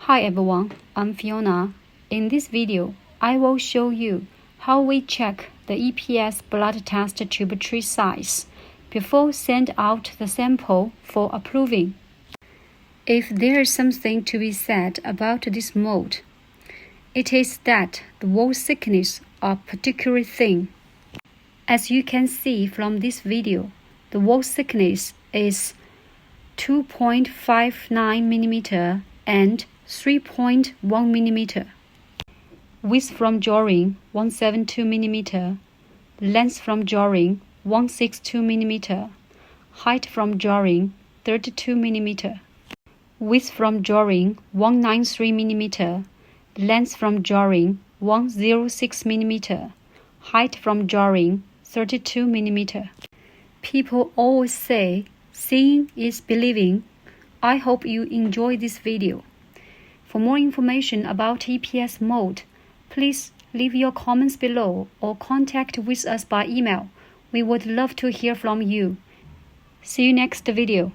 Hi everyone, I'm Fiona. In this video, I will show you how we check the EPS blood test tube tray size before send out the sample for approving. If there is something to be said about this mold, it is that the wall thickness are particularly thin. As you can see from this video, the wall thickness is 2.59 mm and 3.1 mm. Width from drawing 172 mm. Length from drawing 162 mm. Height from drawing 32 mm. Width from drawing 193 mm. Length from drawing 106 mm. Height from drawing 32 mm. People always say, seeing is believing. I hope you enjoy this video. For more information about EPS mold, please leave your comments below or contact with us by email. We would love to hear from you. See you next video.